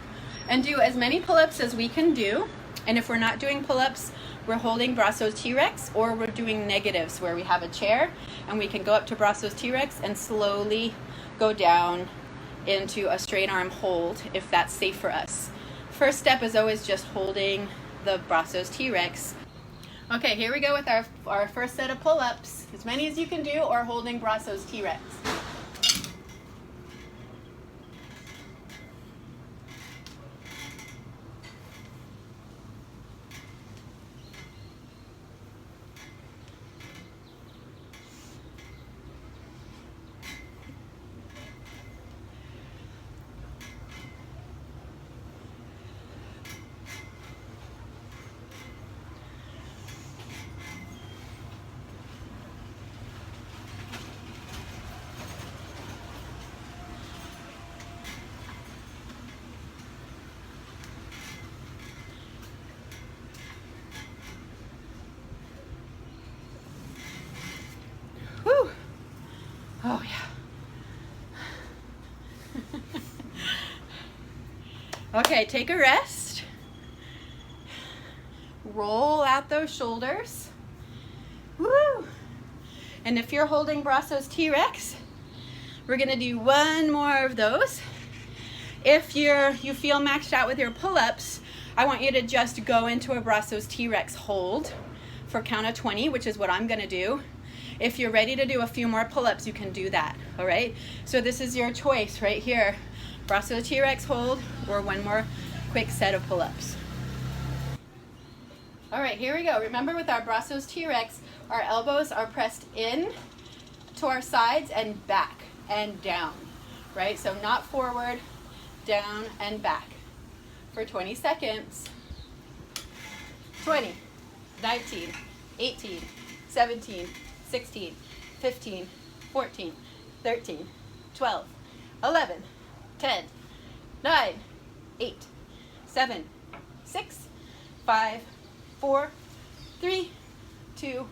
and do as many pull-ups as we can do. And if we're not doing pull-ups, we're holding Brasso's T-Rex, or we're doing negatives where we have a chair and we can go up to Brasso's T-Rex and slowly go down into a straight arm hold if that's safe for us. First step is always just holding the Brasso's T-Rex. Okay, here we go with our first set of pull-ups. As many as you can do, or holding Brasso's T-Rex. Whew. Oh yeah. Okay, take a rest. Roll out those shoulders. Woo! And if you're holding Brasso's T-Rex, we're gonna do one more of those. If you feel maxed out with your pull-ups, I want you to just go into a Brasso's T-Rex hold for count of 20, which is what I'm gonna do. If you're ready to do a few more pull-ups, you can do that, all right? So this is your choice right here. Brasso's T-Rex hold, or one more quick set of pull-ups. All right, here we go. Remember, with our Brasso's T-Rex, our elbows are pressed in to our sides and back and down, right? So not forward, down and back for 20 seconds. 20, 19, 18, 17, 16, 15, 14, 13, 12, 11, 10, 9, 8, 7, 6, 5, 4, 3, 2,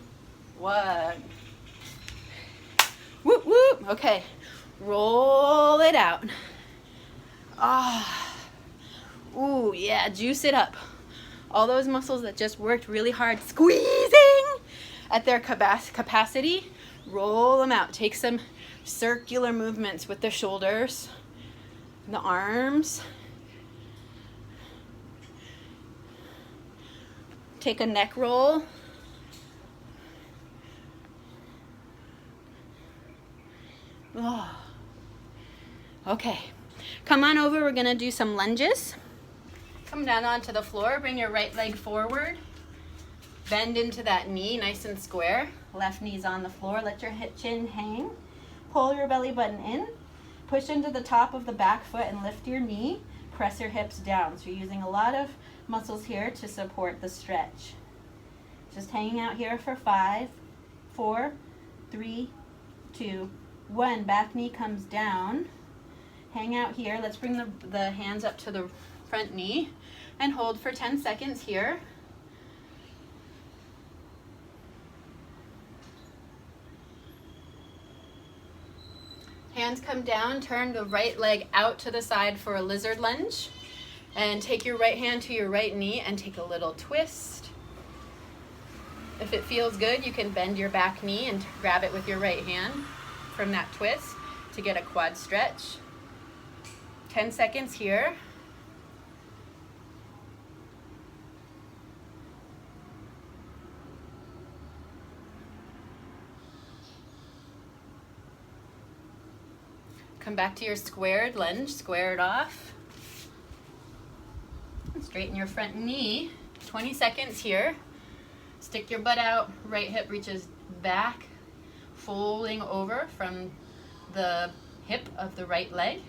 1. Whoop, whoop. Okay, roll it out. Ah, ooh, yeah, juice it up. All those muscles that just worked really hard squeezing at their capacity, roll them out. Take some circular movements with the shoulders, the arms. Take a neck roll. Oh. Okay, come on over. We're gonna do some lunges. Come down onto the floor. Bring your right leg forward. Bend into that knee, nice and square. Left knee's on the floor. Let your hip chin hang. Pull your belly button in. Push into the top of the back foot and lift your knee. Press your hips down. So you're using a lot of muscles here to support the stretch. Just hanging out here for 5, 4, 3, 2, 1. Back knee comes down. Hang out here. Let's bring the hands up to the front knee and hold for 10 seconds here. Hands come down, turn the right leg out to the side for a lizard lunge. And take your right hand to your right knee and take a little twist. If it feels good, you can bend your back knee and grab it with your right hand from that twist to get a quad stretch. 10 seconds here. Come back to your squared lunge, square it off. Straighten your front knee. 20 seconds here. Stick your butt out, right hip reaches back, folding over from the hip of the right leg.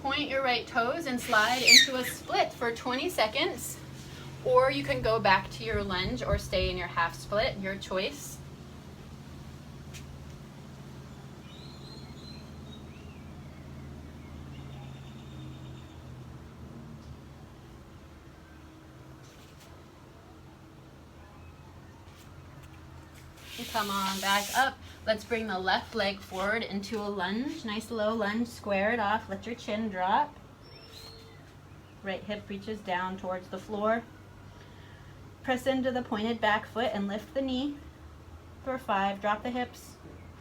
Point your right toes and slide into a split for 20 seconds. Or you can go back to your lunge or stay in your half split, your choice. And come on back up. Let's bring the left leg forward into a lunge. Nice low lunge, square it off, let your chin drop. Right hip reaches down towards the floor. Press into the pointed back foot and lift the knee for 5. Drop the hips.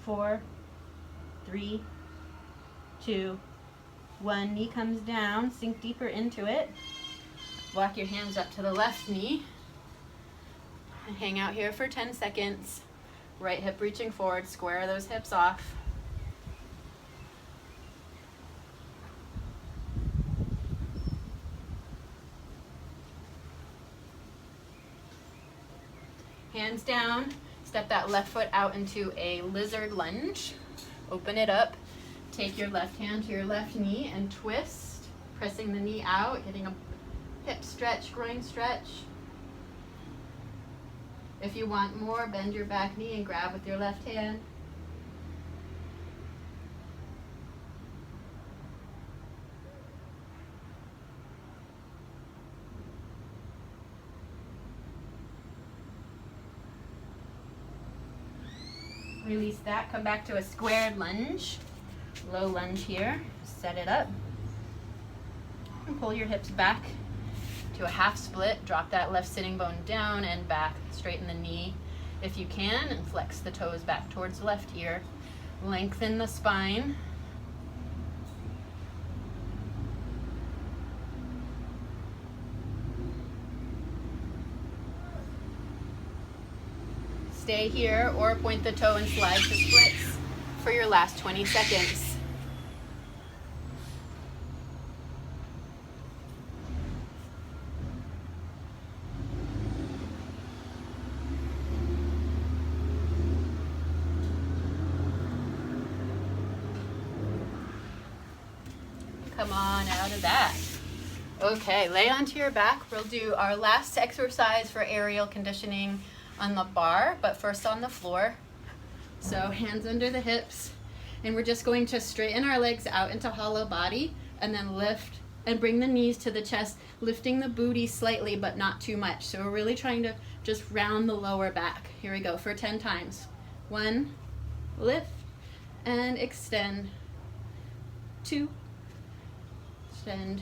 4, 3, 2, 1. Knee comes down. Sink deeper into it. Walk your hands up to the left knee. And hang out here for 10 seconds. Right hip reaching forward. Square those hips off. Hands down, step that left foot out into a lizard lunge. Open it up. Take your left hand to your left knee and twist, pressing the knee out, getting a hip stretch, groin stretch. If you want more, bend your back knee and grab with your left hand. Release that, come back to a squared lunge. Low lunge here, set it up. And pull your hips back to a half split. Drop that left sitting bone down and back. Straighten the knee if you can and flex the toes back towards the left ear. Lengthen the spine. Stay here or point the toe and slide to splits for your last 20 seconds. Come on out of that. Okay, lay onto your back. We'll do our last exercise for aerial conditioning on the bar, but first on the floor. So hands under the hips, and we're just going to straighten our legs out into hollow body and then lift and bring the knees to the chest, lifting the booty slightly but not too much. So we're really trying to just round the lower back. Here we go for 10 times. 1, lift and extend. 2, extend.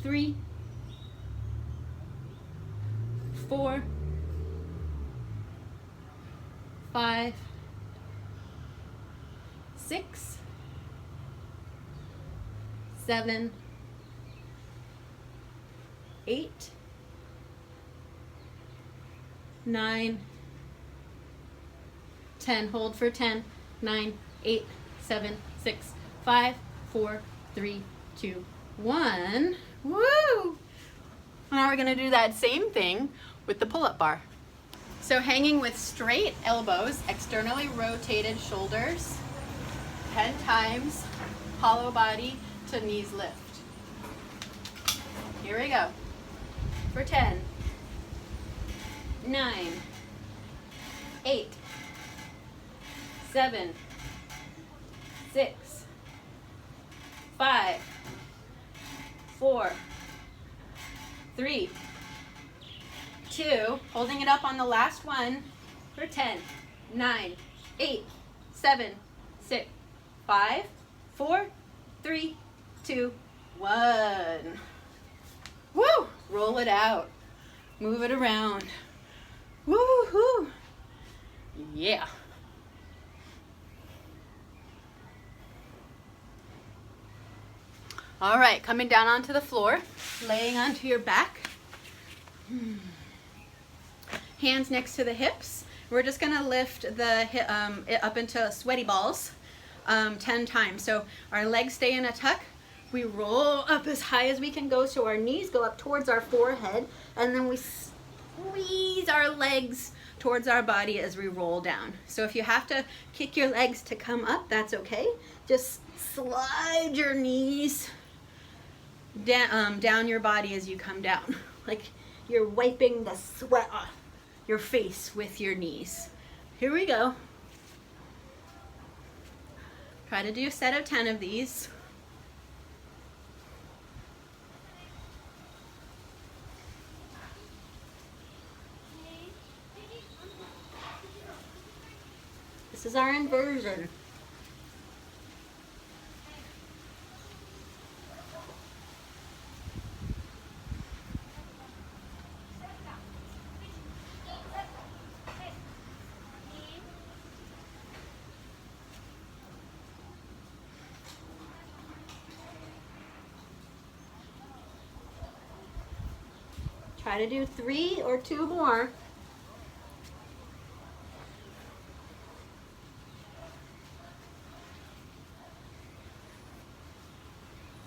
3, 4, 5, 6, 7, 8, 9, 10. Hold for 10, 9, 8, 7, 6, 5, 4, 3, 2, 1. Woo! Now we're going to do that same thing with the pull-up bar. So hanging with straight elbows, externally rotated shoulders, 10 times, hollow body to knees lift. Here we go. For 10, 9, 8, 7, 6, 5, 4, 3, 2, holding it up on the last one for 10, 9, 8, 7, 6, 5, 4, 3, 2, 1. Woo! Roll it out. Move it around. Woo-hoo! Yeah. All right, coming down onto the floor, laying onto your back. Hands next to the hips. We're just gonna lift the it up into sweaty balls 10 times. So our legs stay in a tuck. We roll up as high as we can go so our knees go up towards our forehead, and then we squeeze our legs towards our body as we roll down. So if you have to kick your legs to come up, that's okay. Just slide your knees down your body as you come down. Like you're wiping the sweat off your face with your knees. Here we go. Try to do a set of 10 of these. This is our inversion. Try to do 3 or 2 more.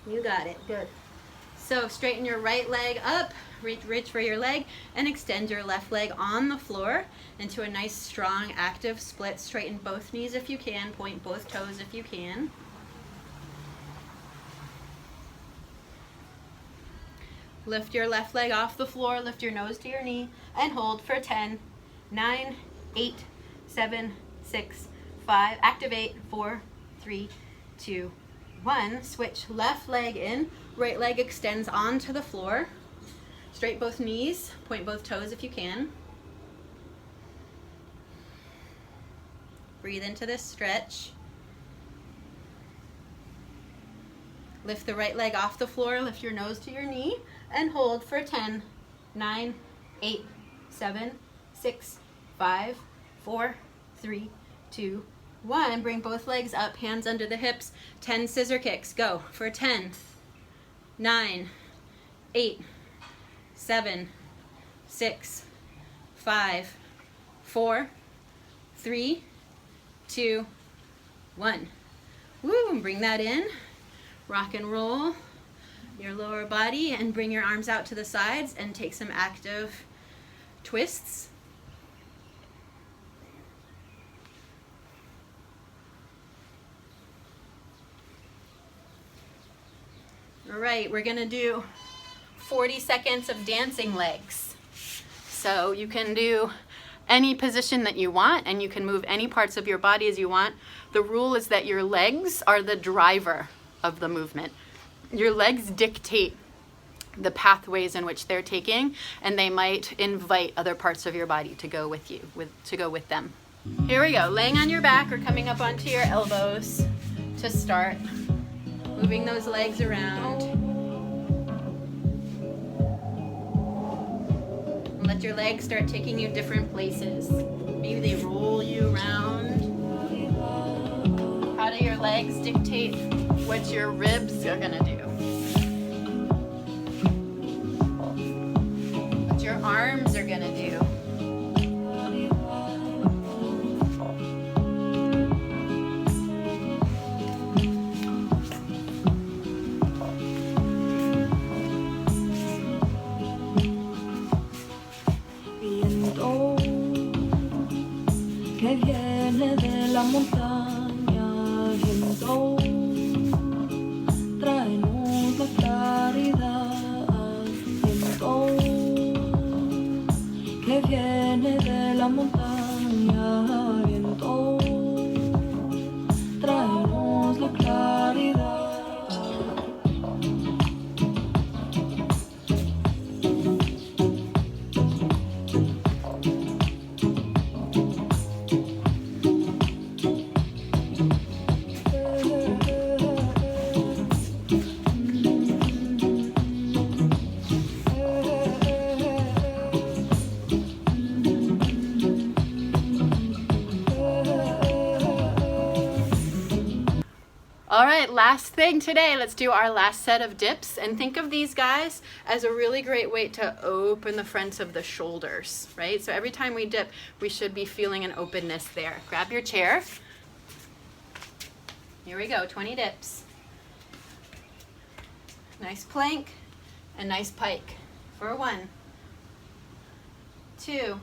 You got it, good. So straighten your right leg up, reach for your leg, and extend your left leg on the floor into a nice, strong, active split. Straighten both knees if you can, point both toes if you can. Lift your left leg off the floor, lift your nose to your knee, and hold for 10, 9, 8, 7, 6, 5, activate, 4, 3, 2, 1. Switch left leg in, right leg extends onto the floor. Straight both knees, point both toes if you can. Breathe into this stretch. Lift the right leg off the floor, lift your nose to your knee, and hold for 10, 9, 8, 7, 6, 5, 4, 3, 2, 1. Bring both legs up, hands under the hips. 10 scissor kicks. Go for 10, 9, 8, 7, 6, 5, 4, 3, 2, 1. Woo, and bring that in. Rock and roll your lower body and bring your arms out to the sides and take some active twists. All right, we're gonna do 40 seconds of dancing legs. So you can do any position that you want and you can move any parts of your body as you want. The rule is that your legs are the driver of the movement. Your legs dictate the pathways in which they're taking, and they might invite other parts of your body to go with you, to go with them. Here we go, laying on your back or coming up onto your elbows to start. Moving those legs around. And let your legs start taking you different places. Maybe they roll you around. How do your legs dictate what your ribs are gonna do? What your arms are gonna do? Viento que viene de la montaña, viento. Traemos la claridad, viento que viene de la montaña, viento, traemos la claridad. last thing today, let's do our last set of dips, and think of these guys as a really great way to open the fronts of the shoulders, right? So every time we dip, we should be feeling an openness there. Grab your chair. Here we go, 20 dips. Nice plank and nice pike for 1, 2,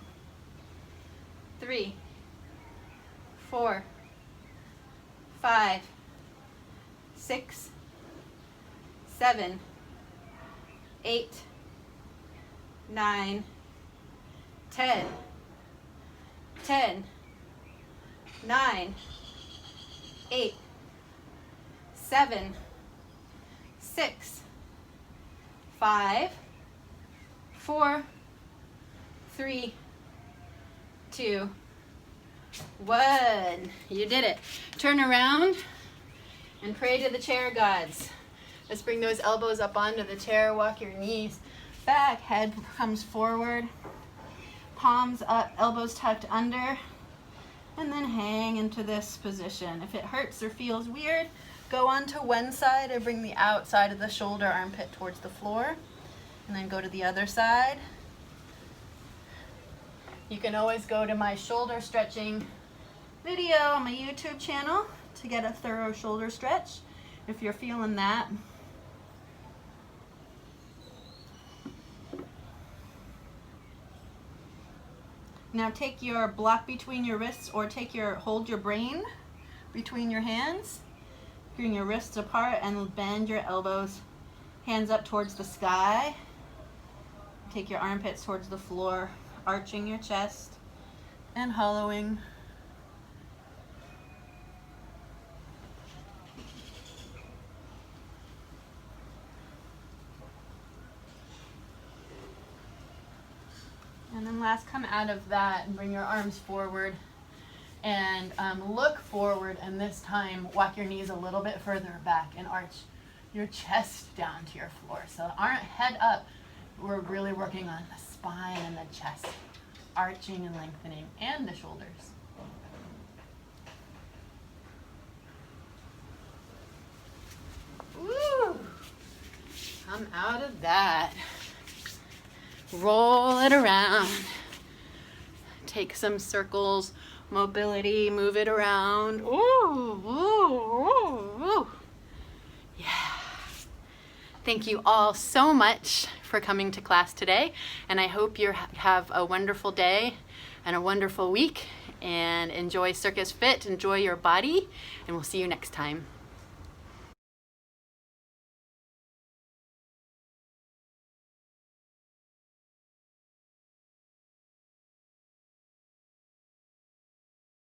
3, 4, 5, 6, 7, 8, 9, 10, 10, 9, 8, 7, 6, 5, 4, 3, 2, 1. You did it. Turn around and pray to the chair gods. Let's bring those elbows up onto the chair. Walk your knees back. Head comes forward. Palms up, elbows tucked under. And then hang into this position. If it hurts or feels weird, go onto one side and bring the outside of the shoulder armpit towards the floor. And then go to the other side. You can always go to my shoulder stretching video on my YouTube channel to get a thorough shoulder stretch if you're feeling that. Now take your block between your wrists, or hold your brain between your hands. Bring your wrists apart and bend your elbows, hands up towards the sky. Take your armpits towards the floor, arching your chest and hollowing. And then last, come out of that and bring your arms forward and look forward, and this time walk your knees a little bit further back and arch your chest down to your floor. So aren't head up, we're really working on the spine and the chest, arching and lengthening, and the shoulders. Woo! Come out of that. Roll it around. Take some circles, mobility, move it around. Ooh, ooh, ooh, ooh. Yeah. Thank you all so much for coming to class today, and I hope you have a wonderful day and a wonderful week, and enjoy Circus Fit, enjoy your body, and we'll see you next time.